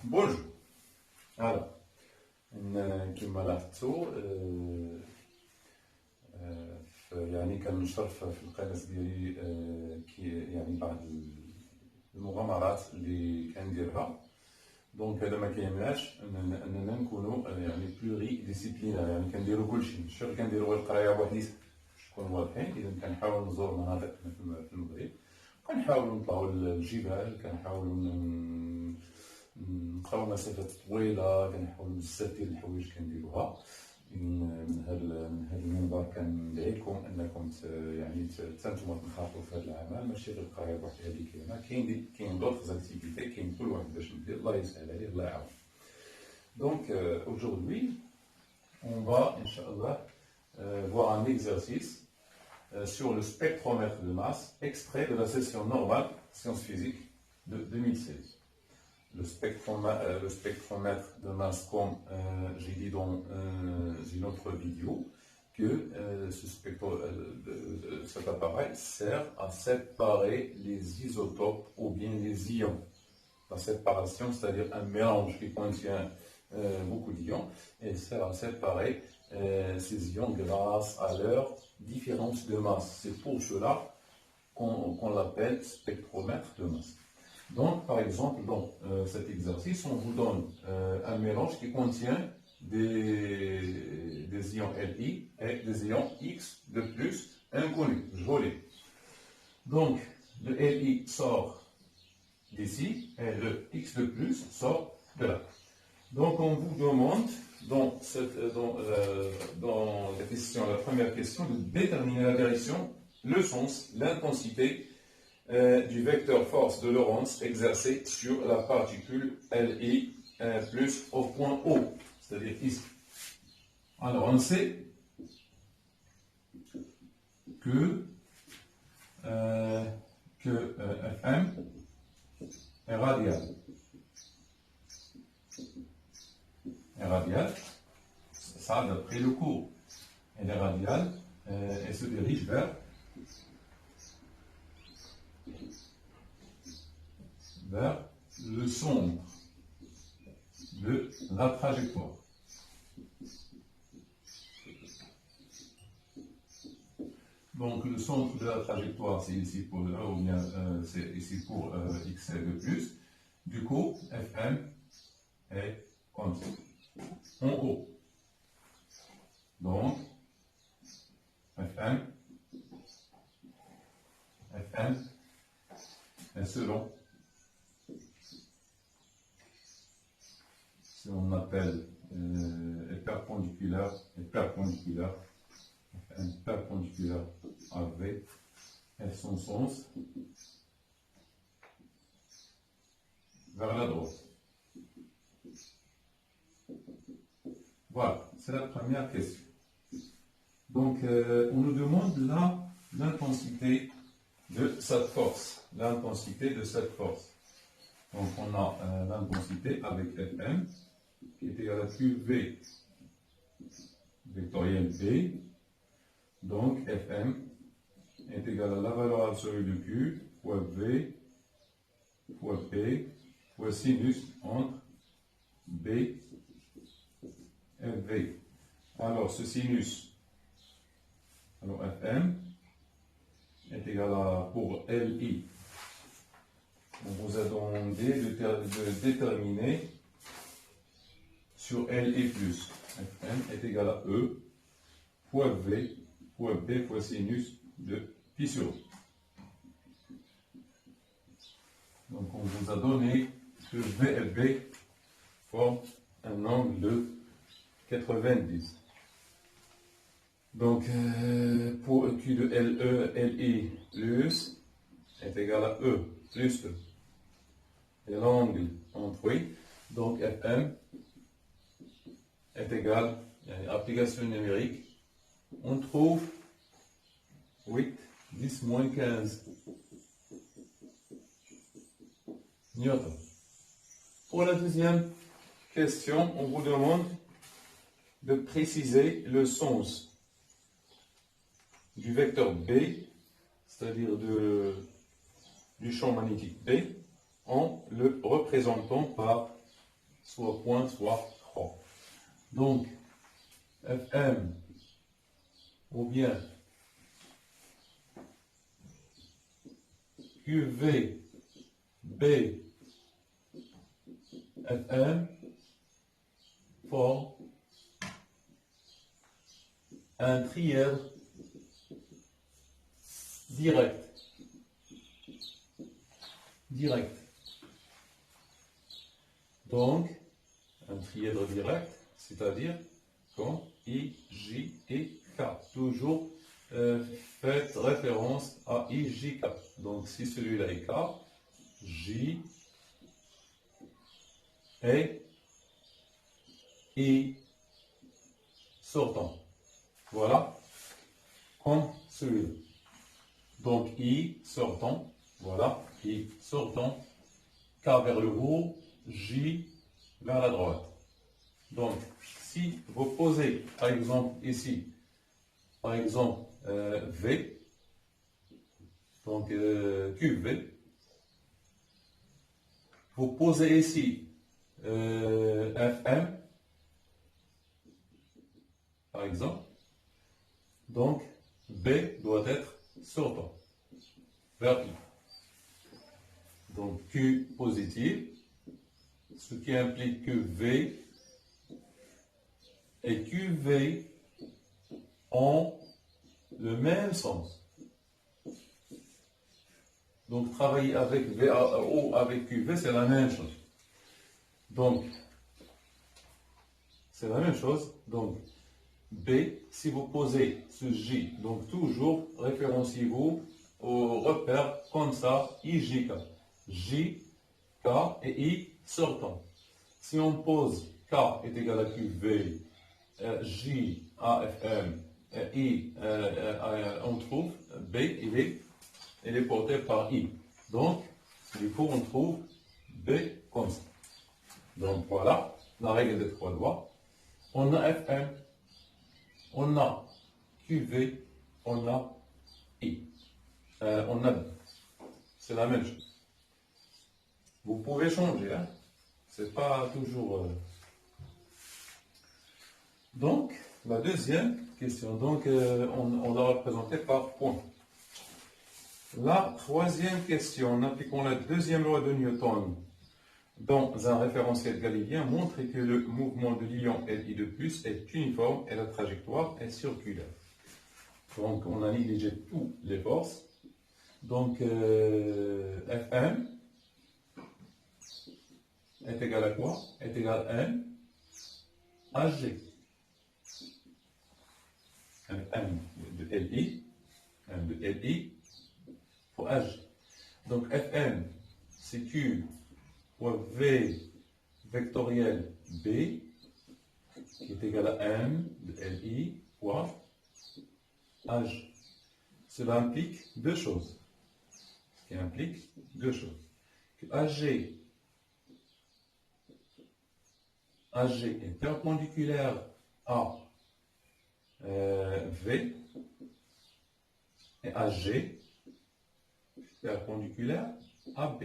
Bonjour. Alors, كما لاحظتوا يعني كنشرف في القناة ديالي يعني بعض المغامرات اللي كنديرها. دونك هذا ما كيمنعش اننا نكونوا يعني بلوري ديسيبلينار، يعني كنديروا كلشي، ماشي غير كنديروا القرايه بوحديتها باش نكونوا واضحين. اذا كنحاولوا نزور مناطق في المغرب، كنحاولوا نطلعوا للجبال، كنحاولوا نبقاو مسافات طويله، كنحاولوا بزاف ديال الحوايج كنديروها. من هذا المنبر كندعيكم انكم يعني تنتموا تنخرطوا في هذا العمل، ماشي غير القرايه بوحدها اللي كاينه، كاين دوطخ اكتيفيتي، كاين كل واحد باش ندير. الله يسهل عليه، الله يعاون. Donc aujourd'hui on va Inch'Allah voir un exercice sur le spectromètre de masse extrait de la session normale sciences physiques de 2016. Le spectromètre de masse, comme j'ai dit dans une autre vidéo, que cet appareil sert à séparer les isotopes ou bien les ions. La séparation, c'est-à-dire un mélange qui contient beaucoup d'ions, et sert à séparer ces ions grâce à leur différence de masse. C'est pour cela qu'on l'appelle spectromètre de masse. Donc, par exemple, dans cet exercice, on vous donne un mélange qui contient des ions Li et des ions X de plus inconnus, gelés. Donc, le Li sort d'ici et le X de plus sort de là. Donc, on vous demande, dans la première question, de déterminer la direction, le sens, l'intensité du vecteur force de Lorentz exercé sur la particule Li plus au point O, c'est-à-dire ici. Alors on sait que Fm est radial. Ça d'après le cours. Elle est radiale et se dirige vers le centre de la trajectoire. Donc le centre de la trajectoire, c'est ici pour ou bien c'est ici pour x de plus. Du coup, Fm est constant en haut. Donc Fm est selon ce qu'on appelle perpendiculaire à V et son sens vers la droite. Voilà, c'est la première question. Donc, on nous demande l'intensité de cette force. Donc, on a l'intensité avec Fm qui est égal à QV vectoriel B. Donc, Fm est égal à la valeur absolue de Q fois V fois P fois sinus entre B et V. Alors, ce sinus, alors Fm est égal à, pour Li, on vous a demandé de déterminer sur Li+. Fm est égal à E fois V fois B fois sinus de pi sur O. Donc on vous a donné que V et B forment un angle de 90. Donc pour Q de Li plus est égal à E plus E. Et l'angle entre oui. Donc Fm est égal à l'application numérique. On trouve 8, 10 moins 15 newtons. Pour la deuxième question, on vous demande de préciser le sens du vecteur B, c'est-à-dire du champ magnétique B, en le représentant par soit point, soit 3. Donc, Fm ou bien QV B Fm forme un trièdre direct. Donc, un trièdre direct, c'est-à-dire comme I, J et K. Toujours faites référence à I, J, K. Donc, si celui-là est K, J et I sortant. Voilà, comme celui-là. Donc, I sortant, voilà, I sortant, K vers le haut, J vers la droite. Donc, si vous posez, par exemple, ici, par exemple, V, donc QV, vous posez ici FM, par exemple, donc B doit être sortant vers I. Donc Q positif, ce qui implique que V et QV ont le même sens. Donc travailler avec V ou avec QV, c'est la même chose. Donc, c'est la même chose. Donc, B, si vous posez ce J, donc toujours référenciez-vous au repère comme ça, IJK. J, K et I sortant. Si on pose K est égal à QV, J, AFM, I, on trouve B, il est porté par I. Donc, du coup, on trouve B comme ça. Donc, voilà la règle des trois doigts. On a FM, on a QV, on a I. On a B. C'est la même chose. Vous pouvez changer, hein? C'est pas toujours. Donc, la deuxième question, donc, on l'a représentée par point. La troisième question, en appliquant la deuxième loi de Newton dans un référentiel galiléen, montre que le mouvement de l'ion Li de plus est uniforme et la trajectoire est circulaire. Donc, on a négligé toutes les forces. Donc, Fm est égal à quoi? Est égal à M Hg. M de Li, M de Li pour H. Donc, Fm, c'est Q fois V vectoriel B qui est égal à M de Li fois H. Cela implique deux choses. Ce qui implique deux choses. Que AG est perpendiculaire à V et AG perpendiculaire à B.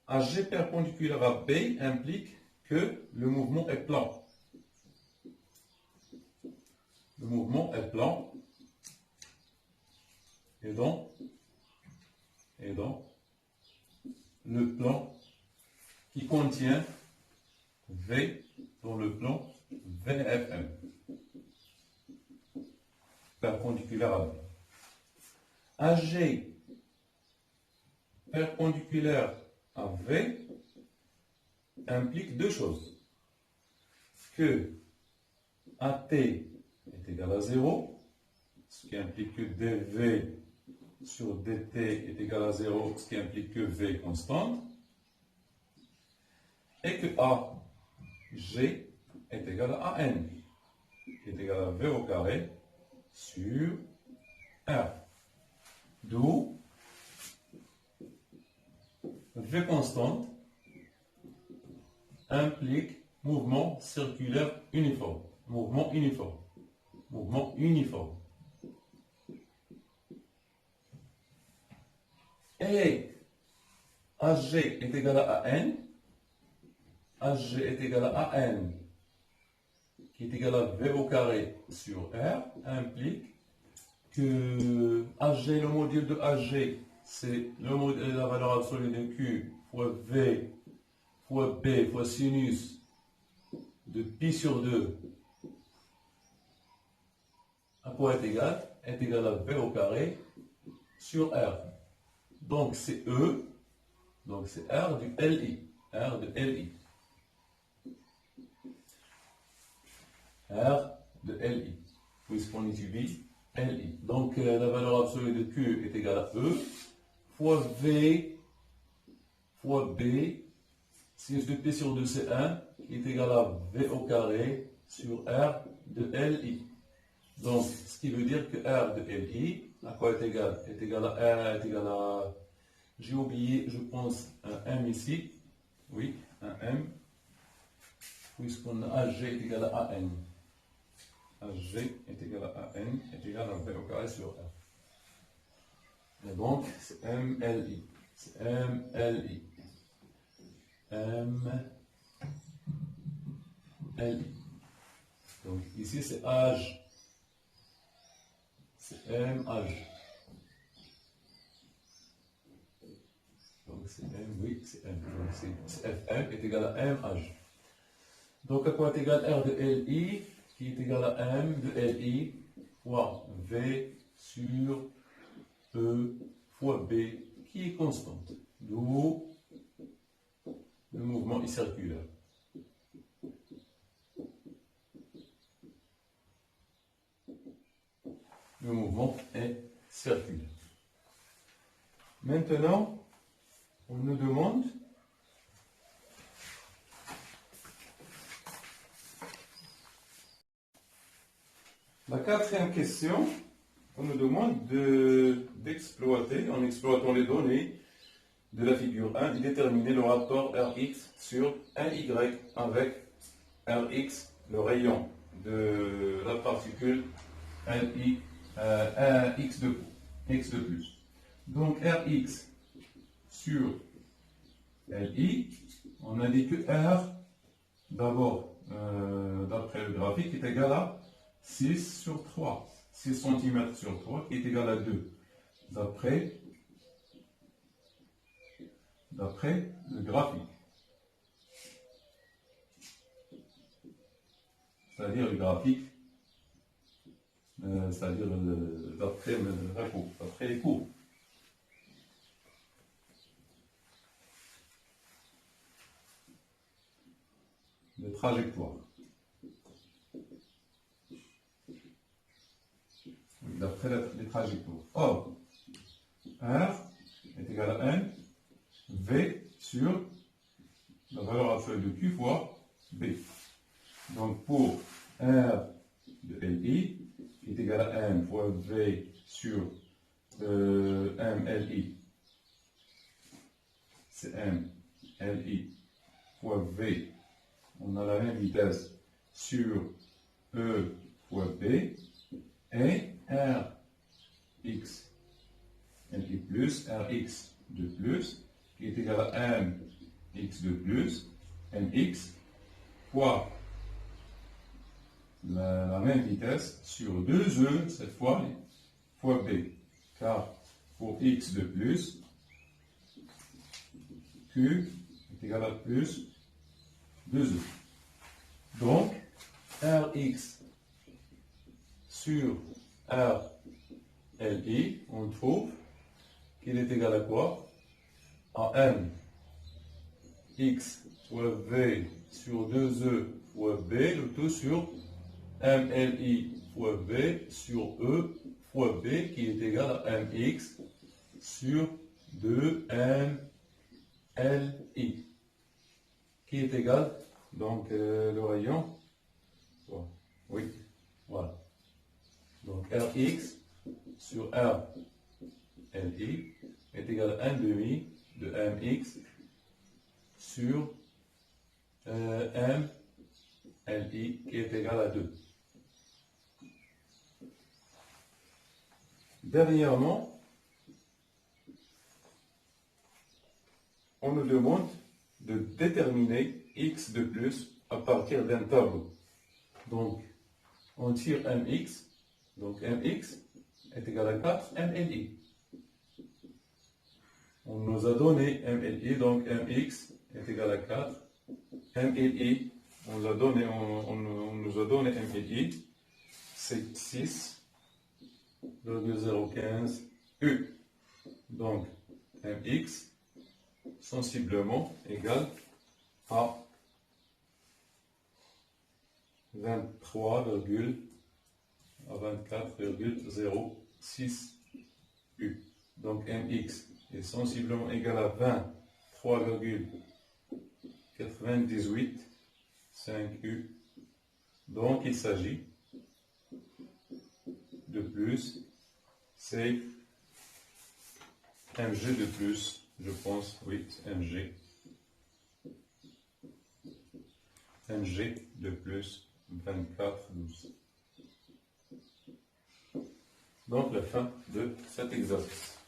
AG perpendiculaire à B implique que le mouvement est plan. Le mouvement est plan. Et donc, le plan qui contient V dans le plan VFM, perpendiculaire à B. AG perpendiculaire à V implique deux choses. Que AT est égal à 0, ce qui implique que dV sur dt est égal à 0, ce qui implique que V est constante, et que AG est égal à AN, qui est égal à V au carré sur R. D'où V constante implique mouvement circulaire uniforme. Mouvement uniforme. Mouvement uniforme. Et HG est égal à AN. HG est égal à AN, qui est égal à V au carré sur R, implique que HG, le module de HG, c'est la valeur absolue de Q fois V fois B fois sinus de pi sur 2 à quoi est égal? Est égal à V au carré sur R. Donc c'est E, donc c'est R du LI. R de LI. R de LI. Puisqu'on étudie LI. Donc la valeur absolue de Q est égale à E fois V fois B. Sinus de P sur 2 c'est 1 qui est égal à V au carré sur R de LI. Donc, ce qui veut dire que R de LI, à quoi est égal? Est égal à R, est égal à... J'ai oublié, je pense, un M ici. Oui, un M. Puisqu'on a HG est égal à AN. HG est égal à AN, est égal à V au carré sur R. Et donc, c'est MLI. C'est MLI. MLI. Donc, ici, c'est H. C'est MH. Donc c'est M, oui, c'est M. Donc c'est FM est égal à MH. Donc à quoi est égal R de LI, qui est égal à M de LI fois V sur E fois B, qui est constante. D'où le mouvement est circulaire. Le mouvement est circulaire. Maintenant, on nous demande la quatrième question. On nous demande d'exploiter, en exploitant les données de la figure 1, de déterminer le rapport Rx sur 1y avec Rx, le rayon de la particule Li, x de plus. Donc Rx sur Li, on a dit que R, d'abord, d'après le graphique, est égal à 6 sur 3. 6 cm sur 3 qui est égal à 2. D'après le graphique. C'est-à-dire le graphique, c'est-à-dire d'après les courbes. Les trajectoires. D'après les trajectoires. Or, R est égal à N, V sur la valeur absolue de Q fois B. Donc pour R de LI, qui est égal à M fois V sur MLI, c'est MLI fois V, on a la même vitesse sur E fois B, et Rx, LI plus, Rx de plus, qui est égal à Mx de plus, Mx fois la même vitesse sur 2e, cette fois, fois B. Car pour x de plus, Q est égal à plus 2e. Donc, Rx sur RLI, on trouve qu'il est égal à quoi? À M x fois V sur 2e fois B, le tout sur MLI fois V sur E fois B, qui est égal à MX sur 2MLI, qui est égal, donc le rayon, oui, voilà. Donc Rx sur RLI est égal à 1 demi de MX sur MLI, qui est égal à 2. Dernièrement, demande de déterminer x de plus à partir d'un tableau. Donc, on tire mx, donc mx est égal à 4 mli. On nous a donné mli, donc mx est égal à 4 mli. On nous a donné mli, c'est 6,015 u. Donc, mx sensiblement égal à 24,06 u. Donc mx est sensiblement égal à 23,98 5 u. Donc il s'agit de plus, c'est mg de plus, je pense, oui, mg. mg de plus 24,12. Donc la fin de cet exercice.